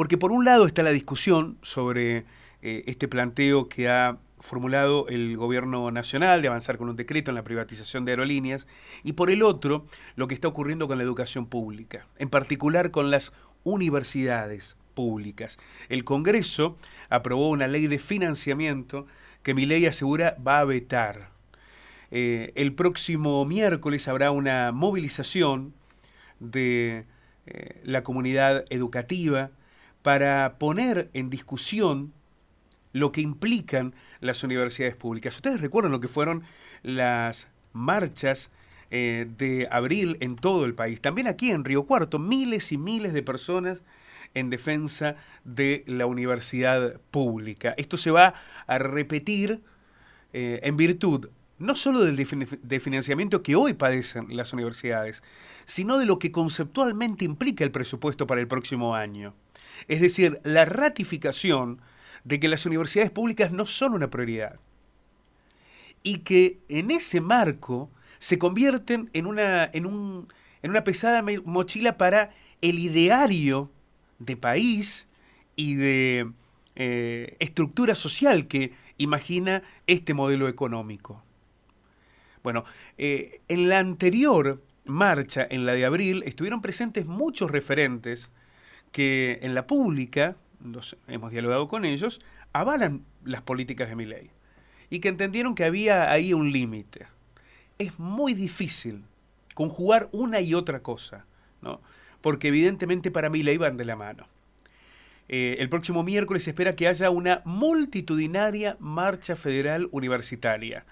Porque por un lado está la discusión sobre este planteo que ha formulado el gobierno nacional de avanzar con un decreto en la privatización de aerolíneas, y por el otro, lo que está ocurriendo con la educación pública, en particular con las universidades públicas. El Congreso aprobó una ley de financiamiento que Milei asegura va a vetar. El próximo miércoles habrá una movilización de la comunidad educativa para poner en discusión lo que implican las universidades públicas. ¿Ustedes recuerdan lo que fueron las marchas de abril en todo el país? También aquí en Río Cuarto, miles y miles de personas en defensa de la universidad pública. Esto se va a repetir en virtud no solo del de financiamiento que hoy padecen las universidades, sino de lo que conceptualmente implica el presupuesto para el próximo año. Es decir, la ratificación de que las universidades públicas no son una prioridad y que en ese marco se convierten en una pesada mochila para el ideario de país y de estructura social que imagina este modelo económico. Bueno, en la anterior marcha, en la de abril, estuvieron presentes muchos referentes que en la pública, hemos dialogado con ellos, avalan las políticas de Milei y que entendieron que había ahí un límite. Es muy difícil conjugar una y otra cosa, ¿no? Porque evidentemente para Milei van de la mano. El próximo miércoles se espera que haya una multitudinaria marcha federal universitaria.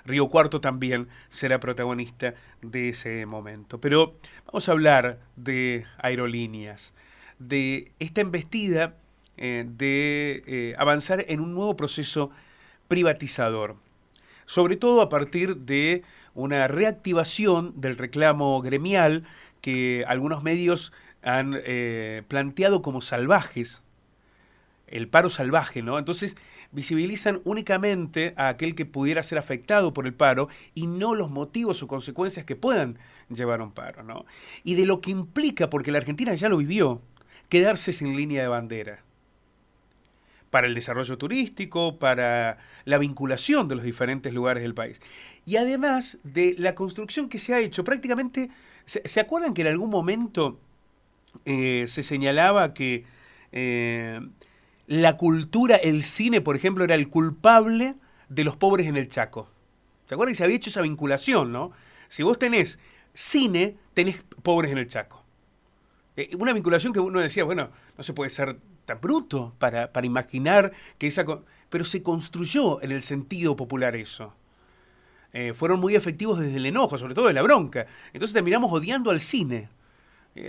Río Cuarto también será protagonista de ese momento. Pero vamos a hablar de aerolíneas, de esta embestida de avanzar en un nuevo proceso privatizador, sobre todo a partir de una reactivación del reclamo gremial que algunos medios han planteado como salvajes, el paro salvaje, ¿no? Entonces visibilizan únicamente a aquel que pudiera ser afectado por el paro y no los motivos o consecuencias que puedan llevar a un paro, ¿no? Y de lo que implica, porque la Argentina ya lo vivió, quedarse sin línea de bandera para el desarrollo turístico, para la vinculación de los diferentes lugares del país. Y además de la construcción que se ha hecho, prácticamente, ¿se acuerdan que en algún momento se señalaba que la cultura, el cine, por ejemplo, era el culpable de los pobres en el Chaco? ¿Se acuerdan que se había hecho esa vinculación, no? Si vos tenés cine, tenés pobres en el Chaco. Una vinculación que uno decía, bueno, no se puede ser tan bruto para imaginar que esa... Pero se construyó en el sentido popular eso. Fueron muy efectivos desde el enojo, sobre todo de la bronca. Entonces terminamos odiando al cine.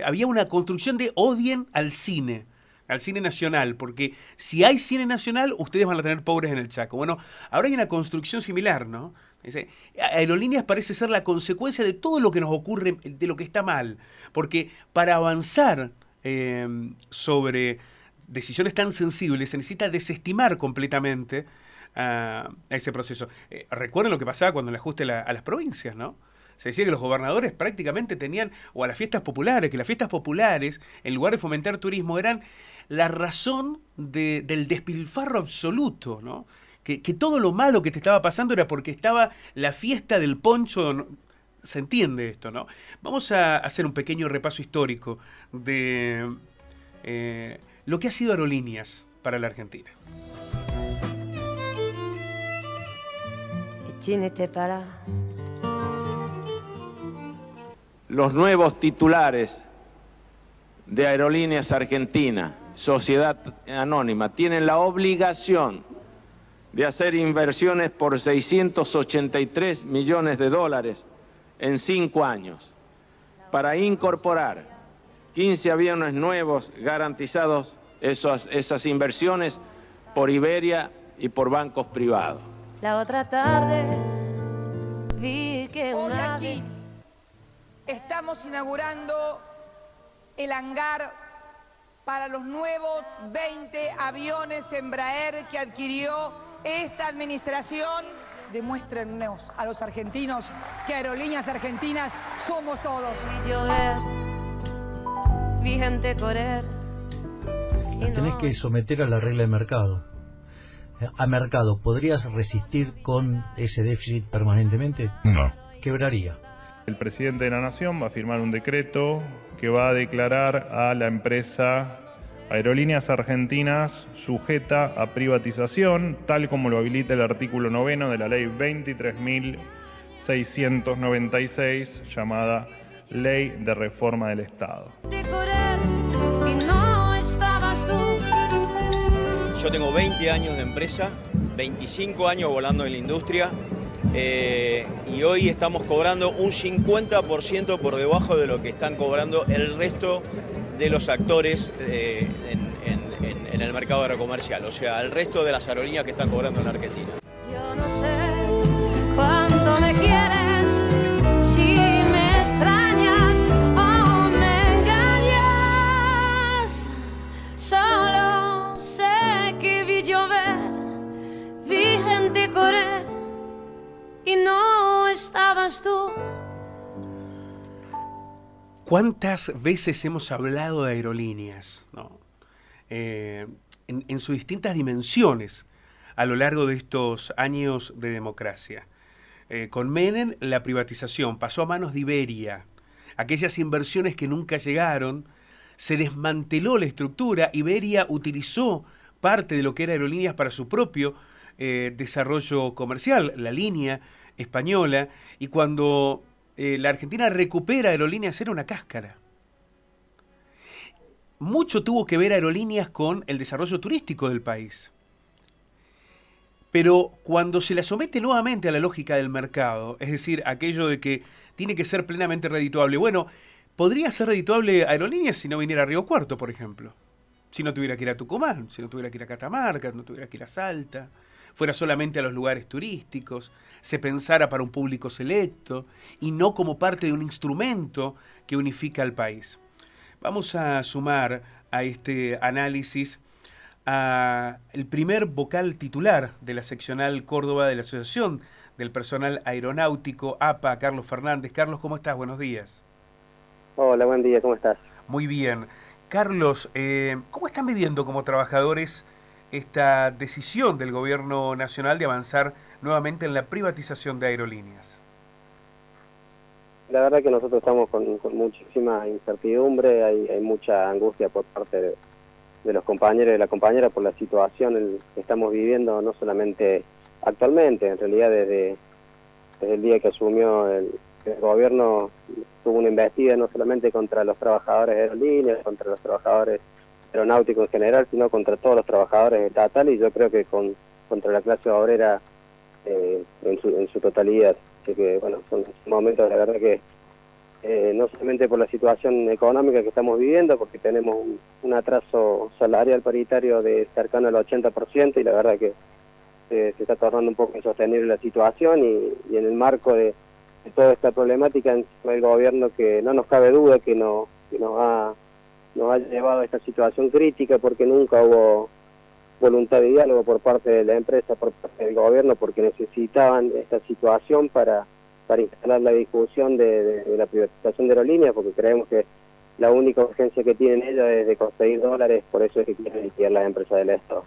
Había una construcción de odien al cine nacional, porque si hay cine nacional, ustedes van a tener pobres en el Chaco. Bueno, ahora hay una construcción similar, ¿no? Aerolíneas parece ser la consecuencia de todo lo que nos ocurre, de lo que está mal, porque para avanzar sobre decisiones tan sensibles se necesita desestimar completamente a ese proceso. Recuerden lo que pasaba cuando el ajuste a las provincias, ¿no? Se decía que los gobernadores prácticamente tenían, o a las fiestas populares, que las fiestas populares, en lugar de fomentar turismo, eran la razón del despilfarro absoluto, ¿no? Que todo lo malo que te estaba pasando era porque estaba la fiesta del poncho, ¿no? Se entiende esto, ¿no? Vamos a hacer un pequeño repaso histórico de lo que ha sido aerolíneas para la Argentina. Los nuevos titulares de Aerolíneas Argentina, Sociedad Anónima, tienen la obligación de hacer inversiones por 683 millones de dólares en 5 años para incorporar 15 aviones nuevos garantizados esas inversiones por Iberia y por bancos privados. La otra tarde vi que hoy aquí estamos inaugurando el hangar para los nuevos 20 aviones Embraer que adquirió esta administración. Demuéstrennos a los argentinos que Aerolíneas Argentinas somos todos. Vi llover, vi gente correr las tenés que someter a la regla de mercado. A mercado, ¿podrías resistir con ese déficit permanentemente? No. Quebraría. El presidente de la Nación va a firmar un decreto que va a declarar a la empresa Aerolíneas Argentinas sujeta a privatización, tal como lo habilita el artículo 9 de la ley 23.696, llamada Ley de Reforma del Estado. Yo tengo 20 años de empresa, 25 años volando en la industria, y hoy estamos cobrando un 50% por debajo de lo que están cobrando el resto de los actores en el mercado aerocomercial, o sea, el resto de las aerolíneas que están cobrando en la Argentina. Yo no sé cuánto me quieres, si me extrañas o me engañas. Solo sé que vi llover, vi gente correr y no estabas tú. ¿Cuántas veces hemos hablado de aerolíneas, ¿no? En sus distintas dimensiones a lo largo de estos años de democracia? Con Menem la privatización pasó a manos de Iberia, aquellas inversiones que nunca llegaron, se desmanteló la estructura, Iberia utilizó parte de lo que era aerolíneas para su propio desarrollo comercial, la línea española, y cuando la Argentina recupera aerolíneas era una cáscara. Mucho tuvo que ver aerolíneas con el desarrollo turístico del país. Pero cuando se la somete nuevamente a la lógica del mercado, es decir, aquello de que tiene que ser plenamente redituable, bueno, podría ser redituable aerolíneas si no viniera a Río Cuarto, por ejemplo. Si no tuviera que ir a Tucumán, si no tuviera que ir a Catamarca, si no tuviera que ir a Salta, fuera solamente a los lugares turísticos, se pensara para un público selecto y no como parte de un instrumento que unifica al país. Vamos a sumar a este análisis a el primer vocal titular de la seccional Córdoba de la Asociación del Personal Aeronáutico, APA, Carlos Fernández. Carlos, ¿cómo estás? Buenos días. Hola, buen día, ¿cómo estás? Muy bien. Carlos, ¿cómo están viviendo como trabajadores esta decisión del gobierno nacional de avanzar nuevamente en la privatización de aerolíneas? La verdad que nosotros estamos con muchísima incertidumbre, hay mucha angustia por parte de los compañeros y de la compañera por la situación que estamos viviendo, no solamente actualmente, en realidad desde el día que asumió el gobierno tuvo una embestida no solamente contra los trabajadores de aerolíneas, contra los trabajadores aeronáuticos en general, sino contra todos los trabajadores estatales, y yo creo que contra la clase obrera en su totalidad. Así que, bueno, son momentos, la verdad que no solamente por la situación económica que estamos viviendo, porque tenemos un atraso salarial paritario de cercano al 80%, y la verdad que se está tornando un poco insostenible la situación, y en el marco de toda esta problemática encima del gobierno, que no nos cabe duda que nos ha llevado a esta situación crítica, porque nunca hubo voluntad de diálogo por parte de la empresa, por parte del gobierno, porque necesitaban esta situación para instalar la discusión de la privatización de aerolíneas, porque creemos que la única urgencia que tienen ellos es de conseguir dólares, por eso es que quieren liquidar las empresas del Estado.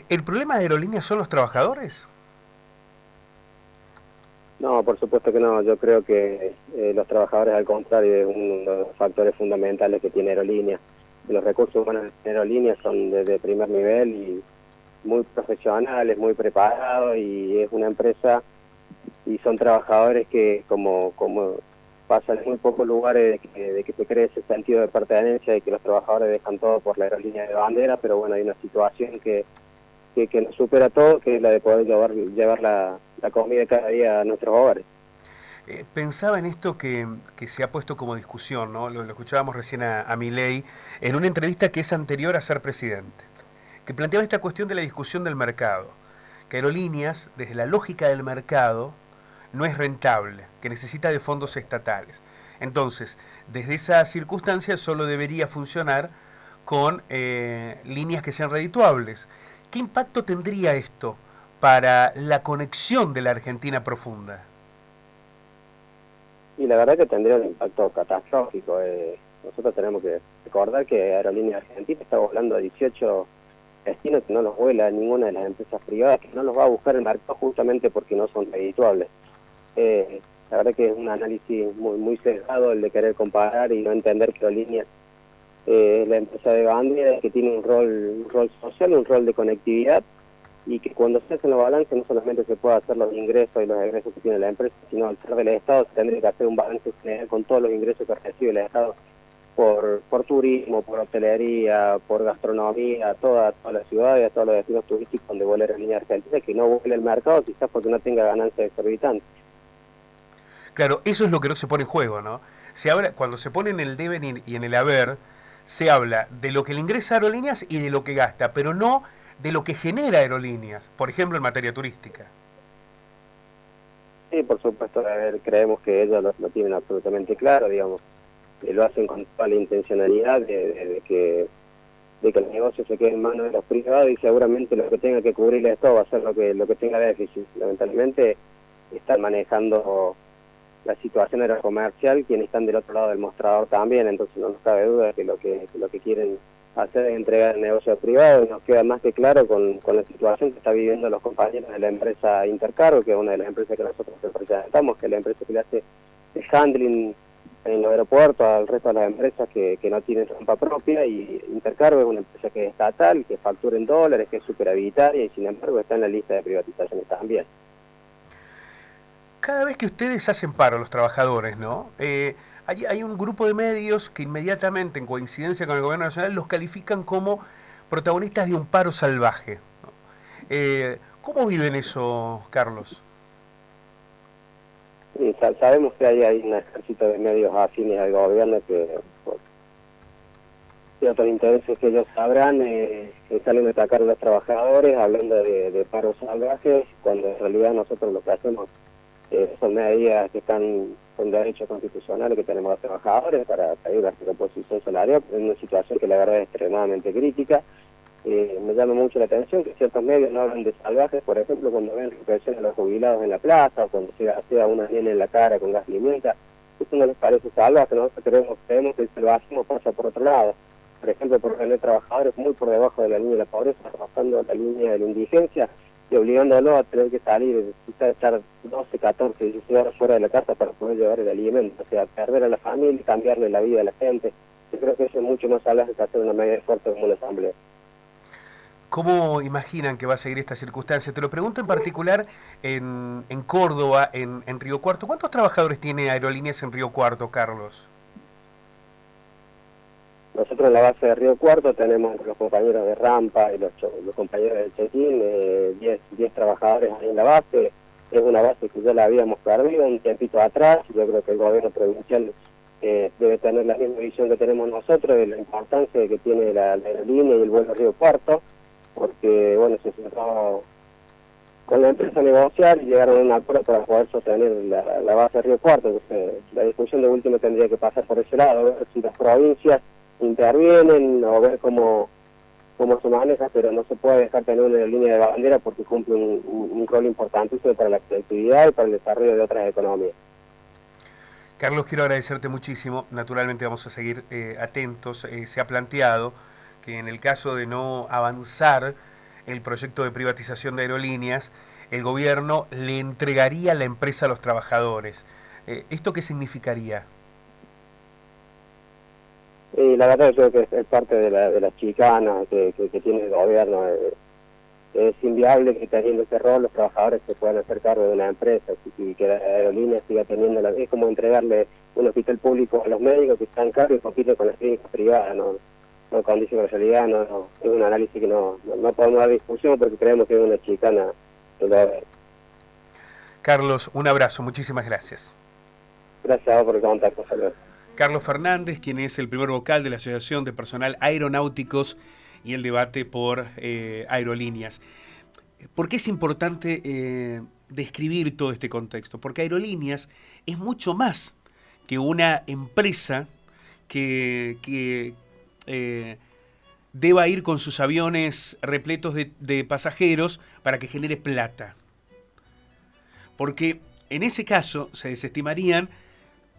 ¿El problema de aerolíneas son los trabajadores? No, por supuesto que no. Yo creo que los trabajadores, al contrario, es uno de los factores fundamentales que tiene aerolíneas. Los recursos humanos de aerolíneas son de primer nivel y muy profesionales, muy preparados, y es una empresa y son trabajadores que, como pasa en muy pocos lugares, de que se cree ese sentido de pertenencia y que los trabajadores dejan todo por la aerolínea de bandera, pero bueno, hay una situación que nos supera todo, que es la de poder llevar la comida cada día a nuestros hogares. Pensaba en esto que se ha puesto como discusión, ¿no? Lo escuchábamos recién a Milei en una entrevista que es anterior a ser presidente, que planteaba esta cuestión de la discusión del mercado, que aerolíneas, desde la lógica del mercado, no es rentable, que necesita de fondos estatales. Entonces, desde esa circunstancia solo debería funcionar con líneas que sean redituables. ¿Qué impacto tendría esto para la conexión de la Argentina profunda? Y la verdad que tendría un impacto catastrófico. Nosotros tenemos que recordar que Aerolíneas Argentinas está volando a 18 destinos que no los vuela ninguna de las empresas privadas, que no los va a buscar el mercado justamente porque no son redituables. La verdad que es un análisis muy sesgado el de querer comparar y no entender que Aerolíneas es la empresa de bandera que tiene un rol social, un rol de conectividad, y que cuando se hacen los balances no solamente se puede hacer los ingresos y los egresos que tiene la empresa, sino al ser del Estado se tendría que hacer un balance general con todos los ingresos que recibe el Estado por turismo, por hotelería, por gastronomía, toda la ciudad y a todos los destinos turísticos donde vuela Aerolíneas Argentinas, que no vuela el mercado quizás porque no tenga ganancias exorbitantes. Claro, eso es lo que no se pone en juego, ¿no? Se habla, cuando se pone en el devenir y en el haber, se habla de lo que le ingresa a Aerolíneas y de lo que gasta, pero no de lo que genera Aerolíneas, por ejemplo en materia turística. Sí, por supuesto, a ver, creemos que ellos lo tienen absolutamente claro, digamos, y lo hacen con toda la intencionalidad de que el negocio se quede en manos de los privados, y seguramente lo que tenga que cubrir esto va a ser lo que tenga déficit. Lamentablemente están manejando la situación aerocomercial quienes están del otro lado del mostrador también, entonces no nos cabe duda de que lo que quieren hacer es entregar el negocio privado, y nos queda más que claro con la situación que está viviendo los compañeros de la empresa Intercargo, que es una de las empresas que nosotros representamos, que es la empresa que le hace el handling en los aeropuertos al resto de las empresas que no tienen rampa propia, y Intercargo es una empresa que es estatal, que factura en dólares, que es superavitaria, y sin embargo está en la lista de privatizaciones también. Cada vez que ustedes hacen paro, los trabajadores, ¿no? Hay un grupo de medios que inmediatamente, en coincidencia con el gobierno nacional, los califican como protagonistas de un paro salvaje, ¿no? ¿Cómo viven eso, Carlos? Sí, sabemos que hay un ejército de medios afines al gobierno que, por ciertos intereses que ellos sabrán, salen a atacar a los trabajadores hablando de paros salvajes, cuando en realidad nosotros lo que hacemos son medidas que están con derechos constitucionales que tenemos los trabajadores para pedir la reposición salarial en una situación que la verdad es extremadamente crítica. Me llama mucho la atención que ciertos medios no hablan de salvajes, por ejemplo, cuando ven represión a los jubilados en la plaza, o cuando se gasea una nena en la cara con gas pimienta. Eso no les parece salvaje. Nosotros creemos que el salvajismo pasa por otro lado. Por ejemplo, por tener trabajadores muy por debajo de la línea de la pobreza, pasando la línea de la indigencia, y obligándolos a tener que salir, quizás estar 12, 14, 16 horas fuera de la casa para poder llevar el alimento, o sea, perder a la familia y cambiarle la vida a la gente. Yo creo que eso es mucho más salvaje que hacer una medida fuerte como una asamblea. ¿Cómo imaginan que va a seguir esta circunstancia? Te lo pregunto en particular en Córdoba, en Río Cuarto. ¿Cuántos trabajadores tiene Aerolíneas en Río Cuarto, Carlos? Nosotros en la base de Río Cuarto tenemos los compañeros de rampa y los compañeros del check-in, 10 trabajadores ahí en la base. Es una base que ya la habíamos perdido un tiempito atrás. Yo creo que el gobierno provincial debe tener la misma visión que tenemos nosotros de la importancia que tiene la aerolínea y el vuelo Río Cuarto, porque bueno, se sentó con la empresa a negociar y llegaron a un acuerdo para poder sostener la base de Río Cuarto. Entonces, la discusión de último tendría que pasar por ese lado, ver si las provincias intervienen o ver cómo se maneja, pero no se puede dejar tener una línea de bandera porque cumple un rol importantísimo para la creatividad y para el desarrollo de otras economías. Carlos, quiero agradecerte muchísimo. Naturalmente vamos a seguir atentos. Se ha planteado que en el caso de no avanzar el proyecto de privatización de Aerolíneas, el gobierno le entregaría la empresa a los trabajadores. ¿Esto qué significaría? Y la verdad yo creo que es parte de las chicanas que tiene el gobierno. Es inviable que teniendo ese rol los trabajadores se puedan hacer cargo de una empresa y que la aerolínea siga teniendo es como entregarle un hospital público a los médicos que están cargo y compiten con las clínicas privadas, no condice con la realidad, no es un análisis que no podemos dar discusión porque creemos que es una chicana. Carlos, un abrazo, muchísimas gracias. Gracias a vos por el contacto, saludos. Carlos Fernández, quien es el primer vocal de la Asociación de Personal Aeronáuticos y el debate por Aerolíneas. ¿Por qué es importante describir todo este contexto? Porque Aerolíneas es mucho más que una empresa que deba ir con sus aviones repletos de pasajeros para que genere plata. Porque en ese caso se desestimarían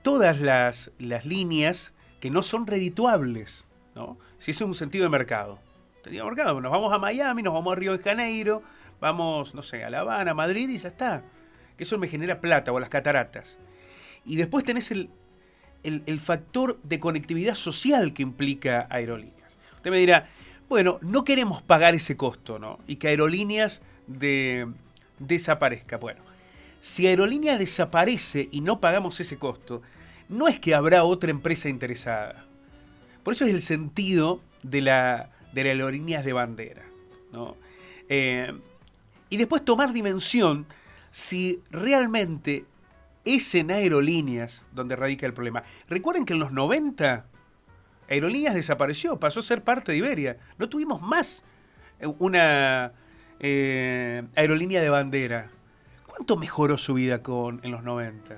todas las líneas que no son redituables. ¿no? Si ese es un sentido de mercado. Sentido de mercado, nos vamos a Miami, nos vamos a Río de Janeiro, vamos, no sé, a La Habana, a Madrid y ya está. Que eso me genera plata, o a las cataratas. Y después tenés el factor de conectividad social que implica Aerolíneas. Usted me dirá, bueno, no queremos pagar ese costo, ¿no? Y que Aerolíneas desaparezca. Bueno, si Aerolíneas desaparece y no pagamos ese costo, no es que habrá otra empresa interesada. Por eso es el sentido de las aerolíneas de bandera, ¿no? Y después tomar dimensión si realmente es en Aerolíneas donde radica el problema. Recuerden que en los 90 Aerolíneas desapareció, pasó a ser parte de Iberia. No tuvimos más una aerolínea de bandera. ¿Cuánto mejoró su vida en los 90?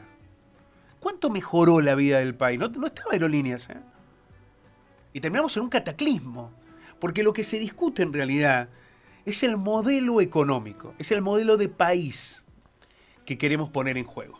¿Cuánto mejoró la vida del país? No estaba Aerolíneas, ¿eh? Y terminamos en un cataclismo. Porque lo que se discute en realidad es el modelo económico, es el modelo de país que queremos poner en juego.